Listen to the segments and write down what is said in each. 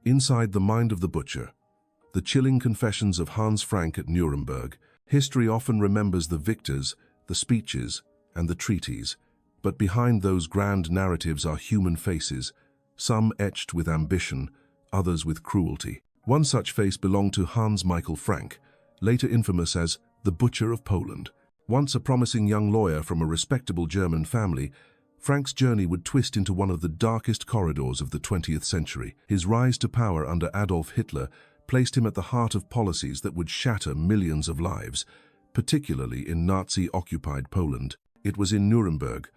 Inside the Mind of the Butcher, the chilling confessions of Hans Frank at Nuremberg. History often remembers the victors, the speeches, and the treaties, but behind those grand narratives are human faces, some etched with ambition, others with cruelty. One such face belonged to Hans Michael Frank, later infamous as the Butcher of Poland. Once a promising young lawyer from a respectable German family, Frank's journey would twist into one of the darkest corridors of the 20th century. His rise to power under Adolf Hitler placed him at the heart of policies that would shatter millions of lives, particularly in Nazi-occupied Poland. It was in Nuremberg,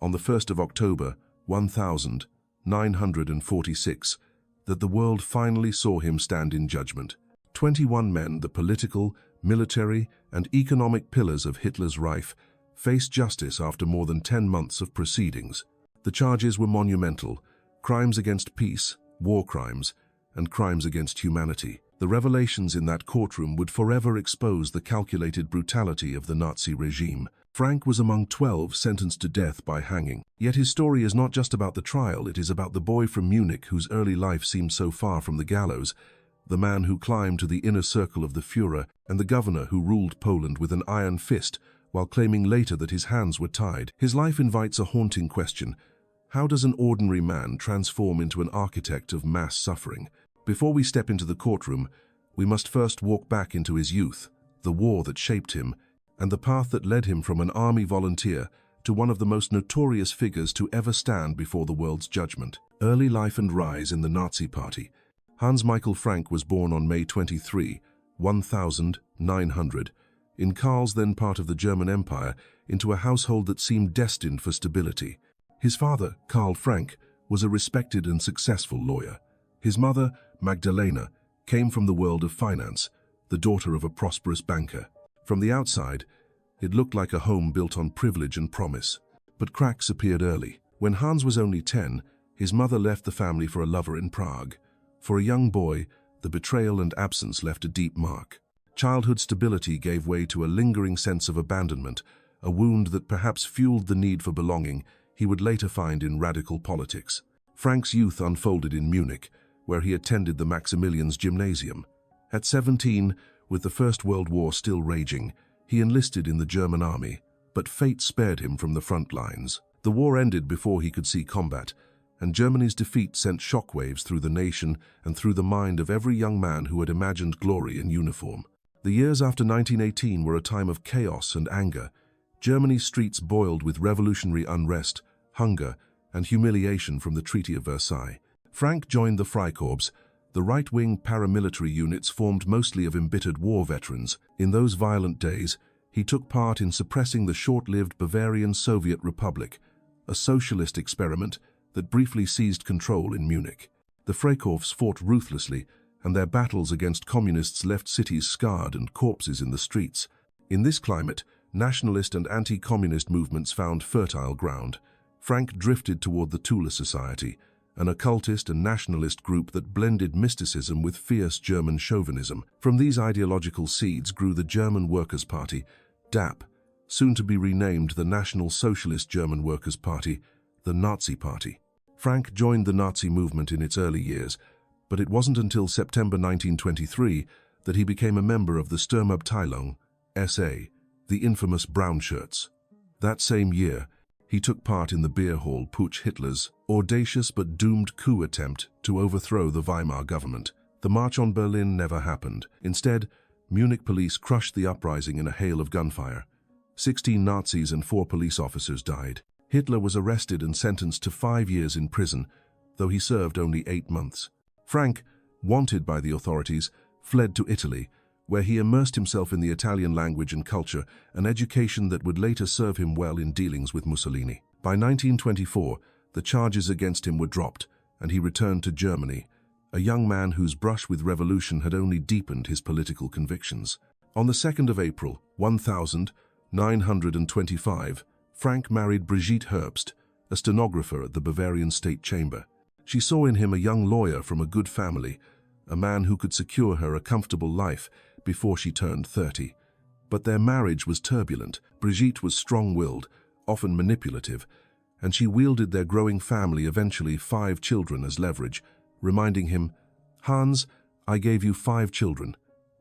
on the 1st of October, 1946, that the world finally saw him stand in judgment. 21 men, the political, military, and economic pillars of Hitler's Reich, faced justice after more than 10 months of proceedings. The charges were monumental: crimes against peace, war crimes, and crimes against humanity. The revelations in that courtroom would forever expose the calculated brutality of the Nazi regime. Frank was among 12 sentenced to death by hanging. Yet his story is not just about the trial, it is about the boy from Munich whose early life seemed so far from the gallows, the man who climbed to the inner circle of the Führer, and the governor who ruled Poland with an iron fist, while claiming later that his hands were tied. His life invites a haunting question: how does an ordinary man transform into an architect of mass suffering? Before we step into the courtroom, we must first walk back into his youth, the war that shaped him, and the path that led him from an army volunteer to one of the most notorious figures to ever stand before the world's judgment. Early life and rise in the Nazi Party. Hans Michael Frank was born on May 23, 1900, in Karl's, then part of the German Empire, into a household that seemed destined for stability. His father, Karl Frank, was a respected and successful lawyer. His mother, Magdalena, came from the world of finance, the daughter of a prosperous banker. From the outside, it looked like a home built on privilege and promise. But cracks appeared early. When Hans was only 10, his mother left the family for a lover in Prague. For a young boy, the betrayal and absence left a deep mark. Childhood stability gave way to a lingering sense of abandonment, a wound that perhaps fueled the need for belonging he would later find in radical politics. Frank's youth unfolded in Munich, where he attended the Maximilians Gymnasium. At 17, with the First World War still raging, he enlisted in the German army, but fate spared him from the front lines. The war ended before he could see combat, and Germany's defeat sent shockwaves through the nation and through the mind of every young man who had imagined glory in uniform. The years after 1918 were a time of chaos and anger. Germany's streets boiled with revolutionary unrest, hunger, and humiliation from the Treaty of Versailles. Frank joined the Freikorps, the right-wing paramilitary units formed mostly of embittered war veterans. In those violent days, he took part in suppressing the short-lived Bavarian Soviet Republic, a socialist experiment that briefly seized control in Munich. The Freikorps fought ruthlessly, and their battles against communists left cities scarred and corpses in the streets. In this climate, nationalist and anti-communist movements found fertile ground. Frank drifted toward the Tula Society, an occultist and nationalist group that blended mysticism with fierce German chauvinism. From these ideological seeds grew the German Workers' Party, DAP, soon to be renamed the National Socialist German Workers' Party, the Nazi Party. Frank joined the Nazi movement in its early years, but it wasn't until September 1923 that he became a member of the Sturmabteilung, SA, the infamous Brown Shirts. That same year, he took part in the beer hall putsch, Hitler's audacious but doomed coup attempt to overthrow the Weimar government. The March on Berlin never happened. Instead, Munich police crushed the uprising in a hail of gunfire. 16 Nazis and 4 police officers died. Hitler was arrested and sentenced to 5 years in prison, though he served only 8 months. Frank, wanted by the authorities, fled to Italy, where he immersed himself in the Italian language and culture, an education that would later serve him well in dealings with Mussolini. By 1924, the charges against him were dropped, and he returned to Germany, a young man whose brush with revolution had only deepened his political convictions. On the 2nd of April, 1925, Frank married Brigitte Herbst, a stenographer at the Bavarian State Chamber. She saw in him a young lawyer from a good family, a man who could secure her a comfortable life before she turned 30. But their marriage was turbulent. Brigitte was strong-willed, often manipulative, and she wielded their growing family, eventually 5 children, as leverage, reminding him, "Hans, I gave you 5 children,"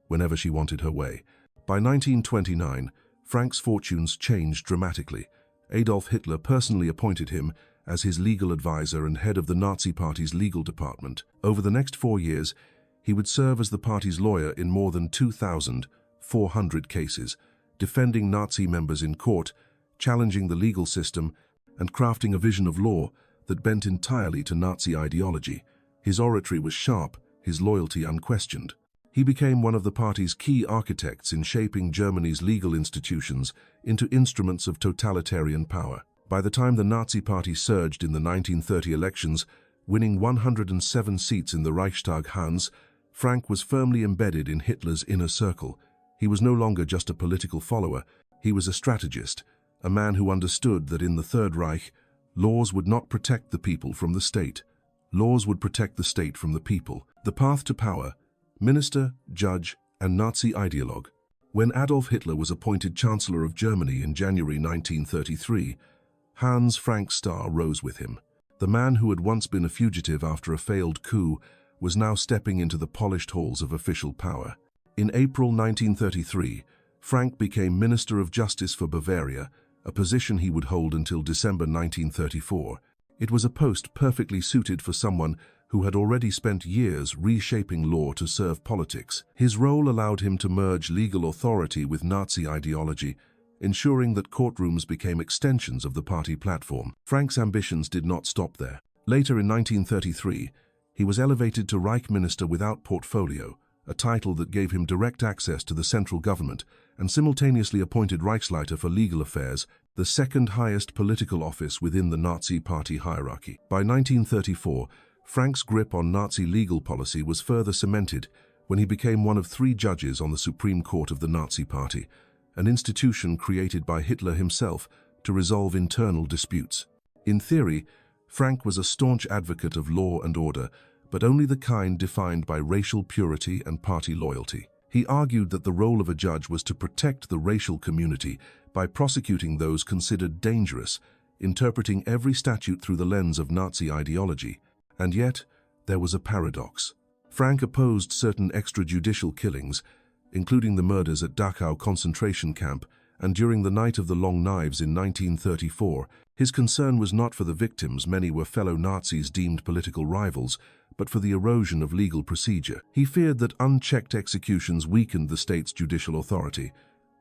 whenever she wanted her way. By 1929, Frank's fortunes changed dramatically. Adolf Hitler personally appointed him as his legal advisor and head of the Nazi Party's legal department. Over the next 4 years, he would serve as the party's lawyer in more than 2,400 cases, defending Nazi members in court, challenging the legal system, and crafting a vision of law that bent entirely to Nazi ideology. His oratory was sharp, his loyalty unquestioned. He became one of the party's key architects in shaping Germany's legal institutions into instruments of totalitarian power. By the time the Nazi Party surged in the 1930 elections, winning 107 seats in the Reichstag, Hans Frank was firmly embedded in Hitler's inner circle. He was no longer just a political follower, he was a strategist, a man who understood that in the Third Reich, laws would not protect the people from the state. Laws would protect the state from the people. The path to power: minister, judge, and Nazi ideologue. When Adolf Hitler was appointed Chancellor of Germany in January 1933, Hans Frank's star rose with him. The man who had once been a fugitive after a failed coup was now stepping into the polished halls of official power. In April 1933, Frank became Minister of Justice for Bavaria, a position he would hold until December 1934. It was a post perfectly suited for someone who had already spent years reshaping law to serve politics. His role allowed him to merge legal authority with Nazi ideology, ensuring that courtrooms became extensions of the party platform. Frank's ambitions did not stop there. Later in 1933, he was elevated to Reich Minister without portfolio, a title that gave him direct access to the central government, and simultaneously appointed Reichsleiter for legal affairs, the second highest political office within the Nazi party hierarchy. By 1934, Frank's grip on Nazi legal policy was further cemented when he became one of 3 judges on the Supreme Court of the Nazi Party, an institution created by Hitler himself to resolve internal disputes. In theory, Frank was a staunch advocate of law and order, but only the kind defined by racial purity and party loyalty. He argued that the role of a judge was to protect the racial community by prosecuting those considered dangerous, interpreting every statute through the lens of Nazi ideology. And yet, there was a paradox. Frank opposed certain extrajudicial killings, including the murders at Dachau concentration camp and during the Night of the Long Knives in 1934. His concern was not for the victims, many were fellow Nazis deemed political rivals, but for the erosion of legal procedure. He feared that unchecked executions weakened the state's judicial authority.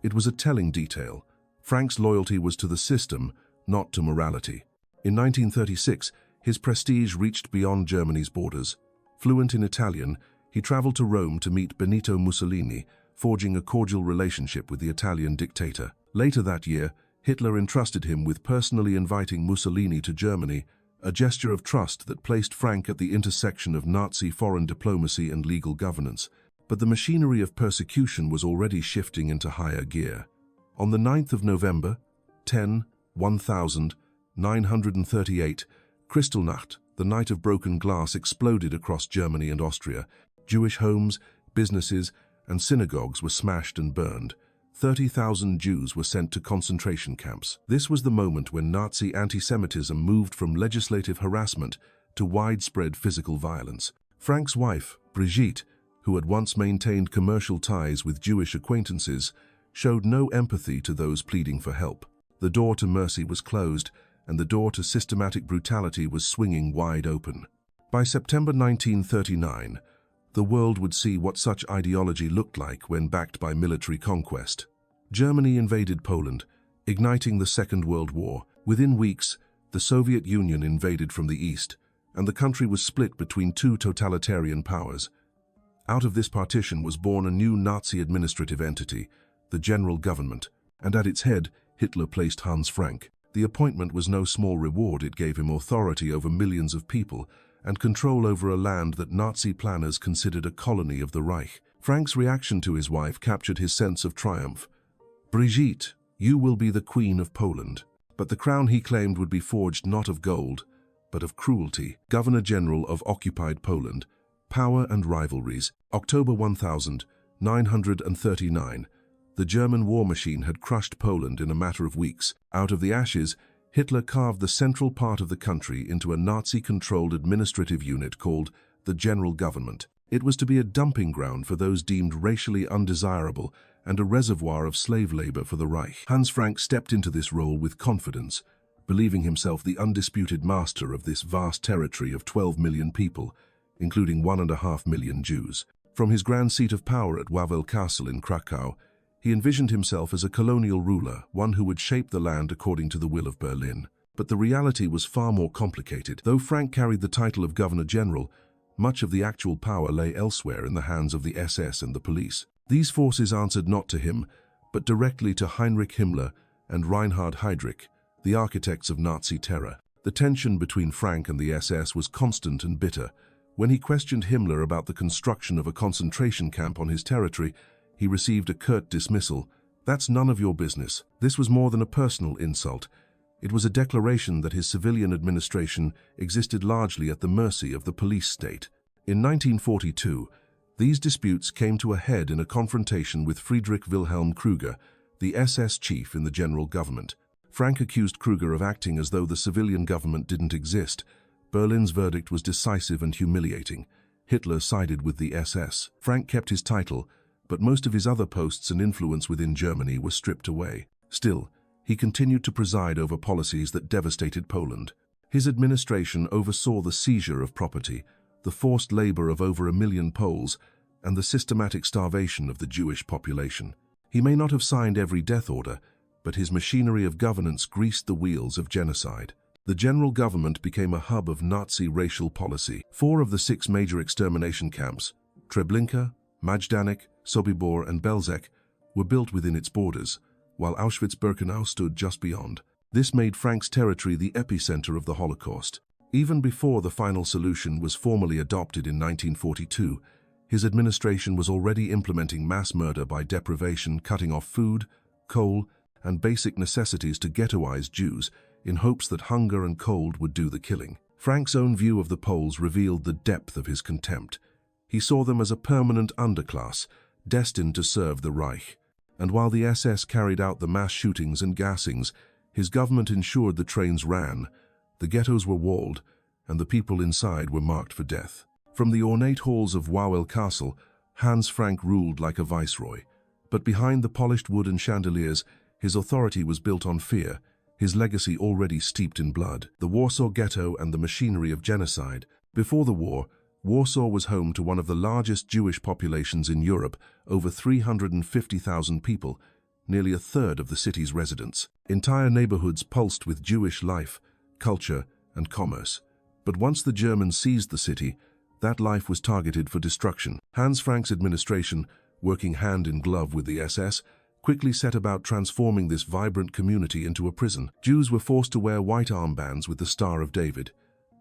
It was a telling detail. Frank's loyalty was to the system, not to morality. In 1936, his prestige reached beyond Germany's borders. Fluent in Italian, he traveled to Rome to meet Benito Mussolini, forging a cordial relationship with the Italian dictator. Later that year, Hitler entrusted him with personally inviting Mussolini to Germany, a gesture of trust that placed Frank at the intersection of Nazi foreign diplomacy and legal governance. But the machinery of persecution was already shifting into higher gear. On the 9th of November, 1938, Kristallnacht, the night of broken glass, exploded across Germany and Austria. Jewish homes, businesses, and synagogues were smashed and burned. 30,000 Jews were sent to concentration camps. This was the moment when Nazi anti-Semitism moved from legislative harassment to widespread physical violence. Frank's wife, Brigitte, who had once maintained commercial ties with Jewish acquaintances, showed no empathy to those pleading for help. The door to mercy was closed, and the door to systematic brutality was swinging wide open. By September 1939, the world would see what such ideology looked like when backed by military conquest. Germany invaded Poland, igniting the Second World War. Within weeks, the Soviet Union invaded from the east, and the country was split between 2 totalitarian powers. Out of this partition was born a new Nazi administrative entity, the General Government, and at its head, Hitler placed Hans Frank. The appointment was no small reward. It gave him authority over millions of people and control over a land that Nazi planners considered a colony of the Reich. Frank's reaction to his wife captured his sense of triumph. "Brigitte, you will be the Queen of Poland." But the crown he claimed would be forged not of gold, but of cruelty. Governor-General of occupied Poland, power and rivalries. October 1939. The German war machine had crushed Poland in a matter of weeks. Out of the ashes, Hitler carved the central part of the country into a Nazi-controlled administrative unit called the General Government. It was to be a dumping ground for those deemed racially undesirable and a reservoir of slave labor for the Reich. Hans Frank stepped into this role with confidence, believing himself the undisputed master of this vast territory of 12 million people, including 1.5 million Jews. From his grand seat of power at Wawel Castle in Krakow, he envisioned himself as a colonial ruler, one who would shape the land according to the will of Berlin. But the reality was far more complicated. Though Frank carried the title of Governor-General, much of the actual power lay elsewhere in the hands of the SS and the police. These forces answered not to him, but directly to Heinrich Himmler and Reinhard Heydrich, the architects of Nazi terror. The tension between Frank and the SS was constant and bitter. When he questioned Himmler about the construction of a concentration camp on his territory, he received a curt dismissal. "That's none of your business." This was more than a personal insult. It was a declaration that his civilian administration existed largely at the mercy of the police state. In 1942, these disputes came to a head in a confrontation with Friedrich Wilhelm Krüger, the SS chief in the general government. Frank accused Krüger of acting as though the civilian government didn't exist. Berlin's verdict was decisive and humiliating. Hitler sided with the SS. Frank kept his title, but most of his other posts and influence within Germany were stripped away. Still, he continued to preside over policies that devastated Poland. His administration oversaw the seizure of property, the forced labor of over 1 million Poles, and the systematic starvation of the Jewish population. He may not have signed every death order, but his machinery of governance greased the wheels of genocide. The general government became a hub of Nazi racial policy. 4 of the 6 major extermination camps, Treblinka, Majdanek, Sobibor, and Belzec, were built within its borders, while Auschwitz-Birkenau stood just beyond. This made Frank's territory the epicenter of the Holocaust. Even before the final solution was formally adopted in 1942, his administration was already implementing mass murder by deprivation, cutting off food, coal, and basic necessities to ghettoize Jews in hopes that hunger and cold would do the killing. Frank's own view of the Poles revealed the depth of his contempt. He saw them as a permanent underclass, destined to serve the Reich. And while the SS carried out the mass shootings and gassings, his government ensured the trains ran, the ghettos were walled, and the people inside were marked for death. From the ornate halls of Wawel Castle, Hans Frank ruled like a viceroy. But behind the polished wooden chandeliers, his authority was built on fear, his legacy already steeped in blood. The Warsaw Ghetto and the machinery of genocide. Before the war, Warsaw was home to one of the largest Jewish populations in Europe, over 350,000 people, nearly a third of the city's residents. Entire neighborhoods pulsed with Jewish life, culture, and commerce. But once the Germans seized the city, that life was targeted for destruction. Hans Frank's administration, working hand in glove with the SS, quickly set about transforming this vibrant community into a prison. Jews were forced to wear white armbands with the Star of David.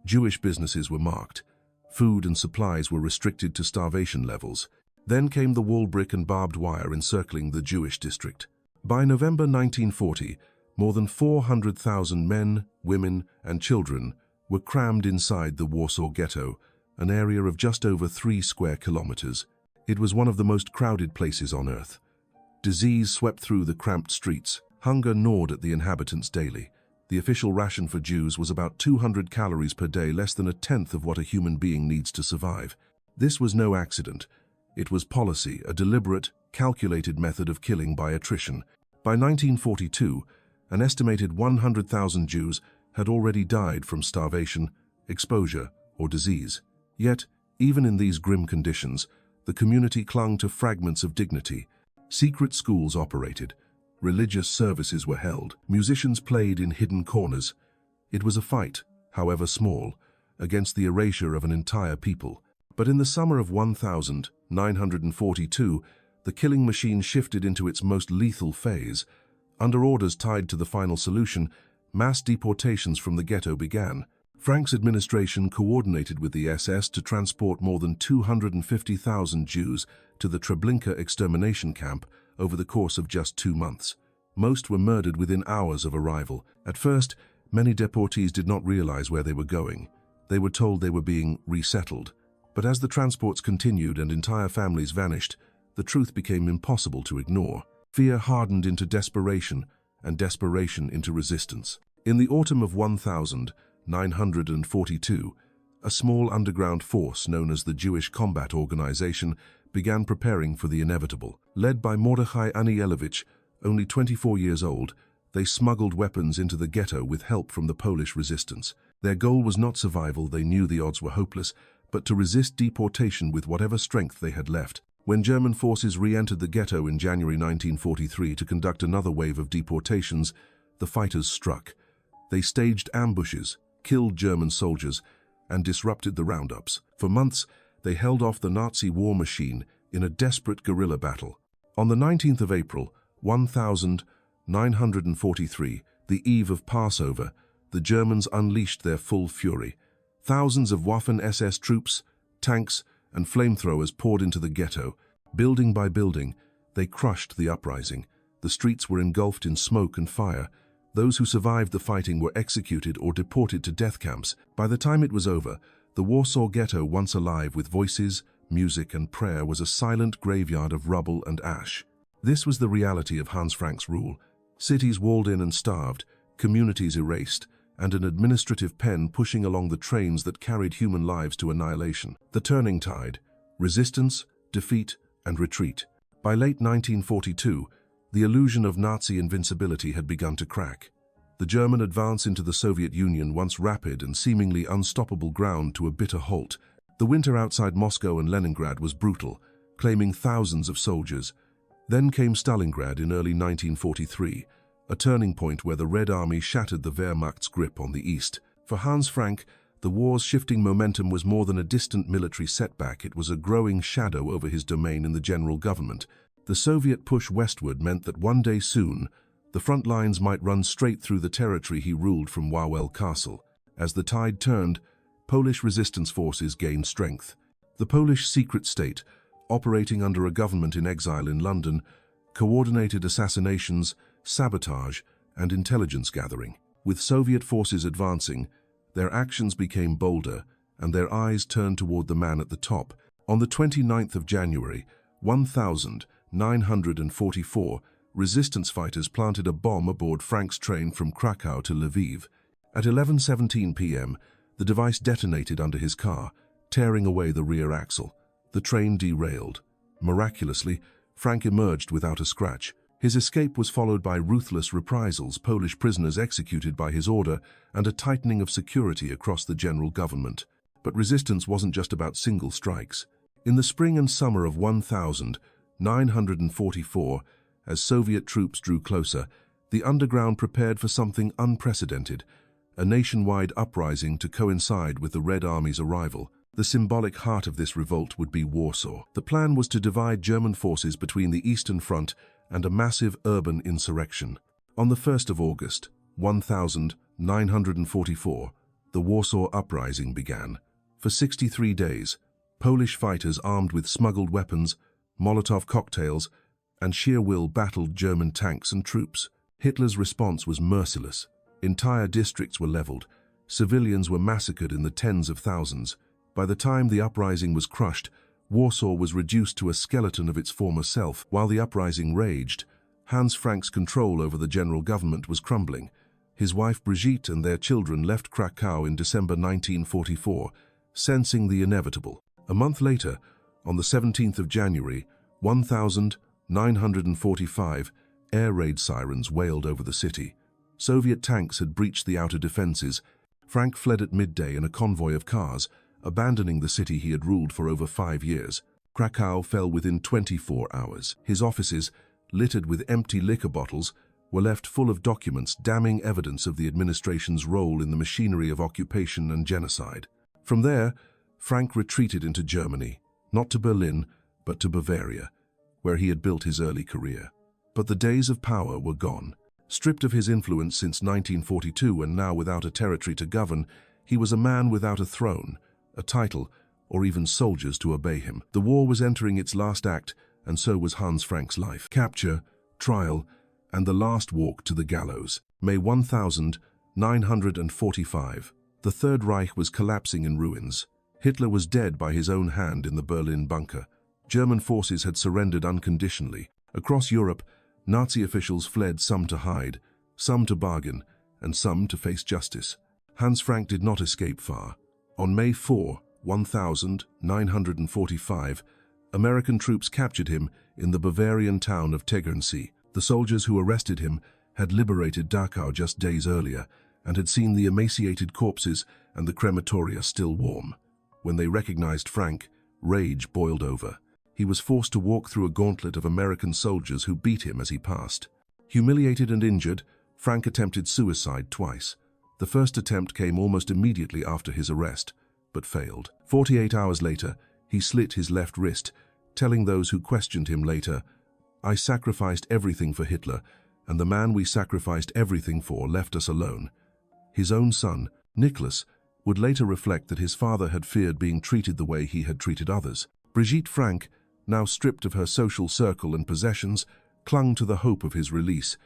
Jewish businesses were marked. Food and supplies were restricted to starvation levels. Then came the wall brick and barbed wire encircling the Jewish district. By November 1940, more than 400,000 men, women, and children were crammed inside the Warsaw Ghetto, an area of just over 3 square kilometers. It was one of the most crowded places on earth. Disease swept through the cramped streets. Hunger gnawed at the inhabitants daily. The official ration for Jews was about 200 calories per day, less than a tenth of what a human being needs to survive. This was no accident. It was policy, a deliberate, calculated method of killing by attrition. By 1942, an estimated 100,000 Jews had already died from starvation, exposure, or disease. Yet, even in these grim conditions, the community clung to fragments of dignity. Secret schools operated. Religious services were held. Musicians played in hidden corners. It was a fight, however small, against the erasure of an entire people. But in the summer of 1942, the killing machine shifted into its most lethal phase. Under orders tied to the final solution, mass deportations from the ghetto began. Frank's administration coordinated with the SS to transport more than 250,000 Jews to the Treblinka extermination camp over the course of just 2 months. Most were murdered within hours of arrival. At first, many deportees did not realize where they were going. They were told they were being resettled. But as the transports continued and entire families vanished, the truth became impossible to ignore. Fear hardened into desperation, and desperation into resistance. In the autumn of 1942, A small underground force known as the Jewish Combat Organization began preparing for the inevitable. Led by Mordechai Anielewicz, only 24 years old, they smuggled weapons into the ghetto with help from the Polish resistance. Their goal was not survival, they knew the odds were hopeless, but to resist deportation with whatever strength they had left. When German forces re-entered the ghetto in January 1943 to conduct another wave of deportations, the fighters struck. They staged ambushes, killed German soldiers, and disrupted the roundups. For months, they held off the Nazi war machine in a desperate guerrilla battle. On the 19th of April, 1943, the eve of Passover, the Germans unleashed their full fury. Thousands of Waffen-SS troops, tanks, and flamethrowers poured into the ghetto. Building by building, they crushed the uprising. The streets were engulfed in smoke and fire. Those who survived the fighting were executed or deported to death camps. By the time it was over, the Warsaw ghetto, once alive with voices, music, and prayer, was a silent graveyard of rubble and ash. This was the reality of Hans Frank's rule. Cities walled in and starved, communities erased, and an administrative pen pushing along the trains that carried human lives to annihilation. The turning tide: resistance, defeat, and retreat. By late 1942, the illusion of Nazi invincibility had begun to crack. The German advance into the Soviet Union, once rapid and seemingly unstoppable, ground to a bitter halt. The winter outside Moscow and Leningrad was brutal, claiming thousands of soldiers. Then came Stalingrad in early 1943, a turning point where the Red Army shattered the Wehrmacht's grip on the East. For Hans Frank, the war's shifting momentum was more than a distant military setback. It was a growing shadow over his domain in the general government. The Soviet push westward meant that one day soon, the front lines might run straight through the territory he ruled from Wawel Castle. As the tide turned, Polish resistance forces gained strength. The Polish secret state, operating under a government in exile in London, coordinated assassinations, sabotage, and intelligence gathering. With Soviet forces advancing, their actions became bolder, and their eyes turned toward the man at the top. On the 29th of January, 1944, resistance fighters planted a bomb aboard Frank's train from Krakow to Lviv. At 11:17 p.m., the device detonated under his car, tearing away the rear axle. The train derailed. Miraculously, Frank emerged without a scratch. His escape was followed by ruthless reprisals, Polish prisoners executed by his order, and a tightening of security across the general government. But resistance wasn't just about single strikes. In the spring and summer of 1944, as Soviet troops drew closer, the underground prepared for something unprecedented, a nationwide uprising to coincide with the Red Army's arrival. The symbolic heart of this revolt would be Warsaw. The plan was to divide German forces between the Eastern Front and a massive urban insurrection. On the 1st of August, 1944, the Warsaw Uprising began. For 63 days, Polish fighters armed with smuggled weapons, Molotov cocktails, and sheer will battled German tanks and troops. Hitler's response was merciless. Entire districts were leveled. Civilians were massacred in the tens of thousands. By the time the uprising was crushed, Warsaw was reduced to a skeleton of its former self. While the uprising raged, Hans Frank's control over the general government was crumbling. His wife Brigitte and their children left Krakow in December 1944, sensing the inevitable. A month later, on the 17th of January, 1945, air raid sirens wailed over the city. Soviet tanks had breached the outer defenses. Frank fled at midday in a convoy of cars, abandoning the city he had ruled for over 5 years. Krakow fell within 24 hours. His offices, littered with empty liquor bottles, were left full of documents damning evidence of the administration's role in the machinery of occupation and genocide. From there, Frank retreated into Germany, not to Berlin, but to Bavaria, where he had built his early career. But the days of power were gone. Stripped of his influence since 1942 and now without a territory to govern, he was a man without a throne, a title, or even soldiers to obey him. The war was entering its last act, and so was Hans Frank's life. Capture, trial, and the last walk to the gallows. May 1945. The Third Reich was collapsing in ruins. Hitler was dead by his own hand in the Berlin bunker. German forces had surrendered unconditionally. Across Europe, Nazi officials fled, some to hide, some to bargain, and some to face justice. Hans Frank did not escape far. On May 4, 1945, American troops captured him in the Bavarian town of Tegernsee. The soldiers who arrested him had liberated Dachau just days earlier and had seen the emaciated corpses and the crematoria still warm. When they recognized Frank, rage boiled over. He was forced to walk through a gauntlet of American soldiers who beat him as he passed. Humiliated and injured, Frank attempted suicide twice. The first attempt came almost immediately after his arrest, but failed. 48 hours later, he slit his left wrist, telling those who questioned him later, "I sacrificed everything for Hitler, and the man we sacrificed everything for left us alone." His own son, Nicholas, would later reflect that his father had feared being treated the way he had treated others. Brigitte Frank, now stripped of her social circle and possessions, clung to the hope of his release.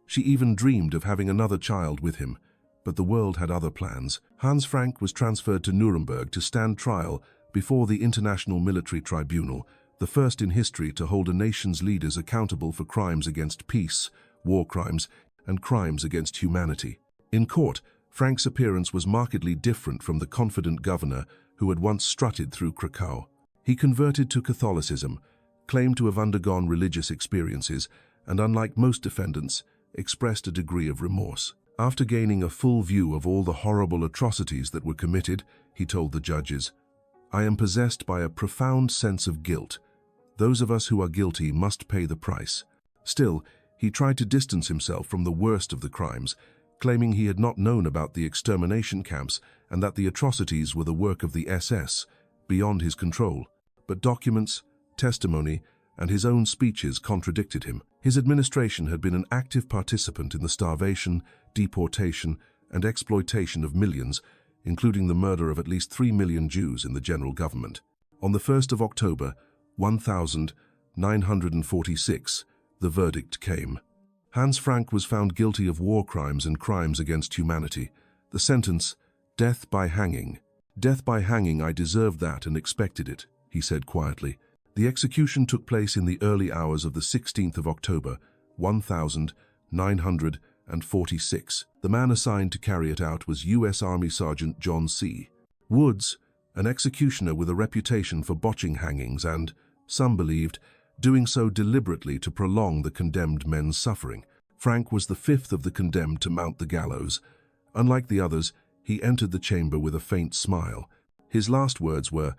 She even dreamed of having another child with him, but the world had other plans. Hans Frank was transferred to Nuremberg to stand trial before the International Military Tribunal, the first in history to hold a nation's leaders accountable for crimes against peace, war crimes, and crimes against humanity. In court, Frank's appearance was markedly different from the confident governor who had once strutted through Krakow. He converted to Catholicism, claimed to have undergone religious experiences, and unlike most defendants, expressed a degree of remorse. After gaining a full view of all the horrible atrocities that were committed, he told the judges, "I am possessed by a profound sense of guilt. Those of us who are guilty must pay the price." Still, he tried to distance himself from the worst of the crimes, claiming he had not known about the extermination camps and that the atrocities were the work of the SS, beyond his control. But documents, testimony, and his own speeches contradicted him. His administration had been an active participant in the starvation, deportation, and exploitation of millions, including the murder of at least 3 million Jews in the general government. On the 1st of October, 1946, the verdict came. Hans Frank was found guilty of war crimes and crimes against humanity. The sentence, death by hanging. "Death by hanging, I deserved that and expected it," he said quietly. The execution took place in the early hours of the 16th of October, 1946. The man assigned to carry it out was U.S. Army Sergeant John C. Woods, an executioner with a reputation for botching hangings and, some believed, doing so deliberately to prolong the condemned men's suffering. Frank was the fifth of the condemned to mount the gallows. Unlike the others, he entered the chamber with a faint smile. His last words were,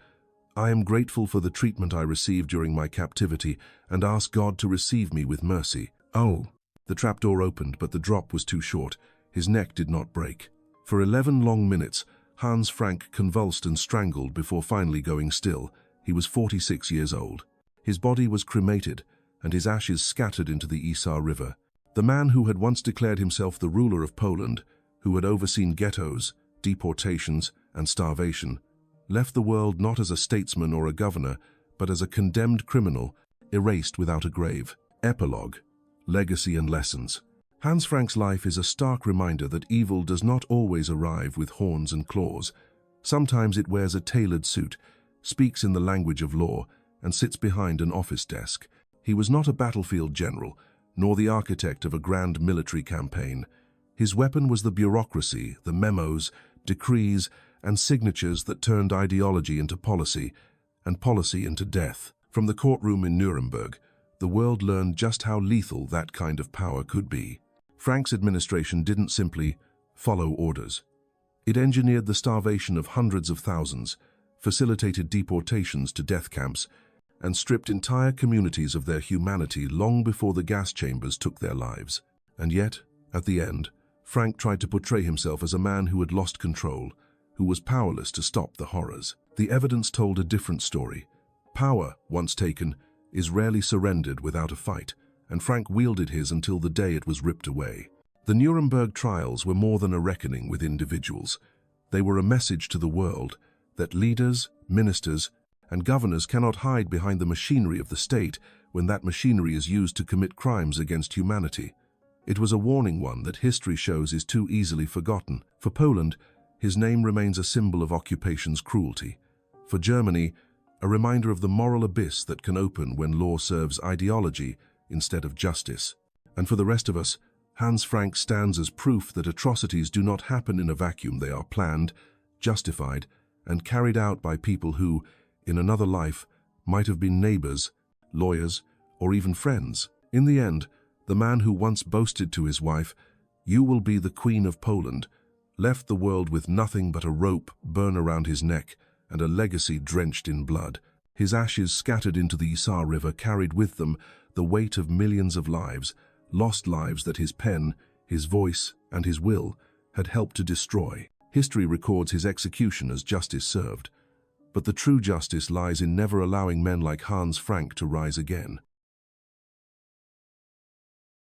"I am grateful for the treatment I received during my captivity and ask God to receive me with mercy." Oh! The trapdoor opened, but the drop was too short. His neck did not break. For 11 long minutes, Hans Frank convulsed and strangled before finally going still. He was 46 years old. His body was cremated, and his ashes scattered into the Isar River. The man who had once declared himself the ruler of Poland, who had overseen ghettos, deportations, and starvation, left the world not as a statesman or a governor, but as a condemned criminal, erased without a grave. Epilogue, Legacy and Lessons. Hans Frank's life is a stark reminder that evil does not always arrive with horns and claws. Sometimes it wears a tailored suit, speaks in the language of law, and sits behind an office desk. He was not a battlefield general, nor the architect of a grand military campaign. His weapon was the bureaucracy, the memos, decrees, and signatures that turned ideology into policy, and policy into death. From the courtroom in Nuremberg, the world learned just how lethal that kind of power could be. Frank's administration didn't simply follow orders. It engineered the starvation of hundreds of thousands, facilitated deportations to death camps, and stripped entire communities of their humanity long before the gas chambers took their lives. And yet, at the end, Frank tried to portray himself as a man who had lost control, who was powerless to stop the horrors. The evidence told a different story. Power, once taken, is rarely surrendered without a fight, and Frank wielded his until the day it was ripped away. The Nuremberg Trials were more than a reckoning with individuals. They were a message to the world that leaders, ministers, and governors cannot hide behind the machinery of the state when that machinery is used to commit crimes against humanity. It was a warning, one that history shows is too easily forgotten. For Poland, his name remains a symbol of occupation's cruelty. For Germany, a reminder of the moral abyss that can open when law serves ideology instead of justice. And for the rest of us, Hans Frank stands as proof that atrocities do not happen in a vacuum. They are planned, justified, and carried out by people who, in another life, might have been neighbors, lawyers, or even friends. In the end, the man who once boasted to his wife, "You will be the Queen of Poland," left the world with nothing but a rope burn around his neck and a legacy drenched in blood. His ashes scattered into the Isar River carried with them the weight of millions of lives, lost lives that his pen, his voice, and his will had helped to destroy. History records his execution as justice served. But the true justice lies in never allowing men like Hans Frank to rise again.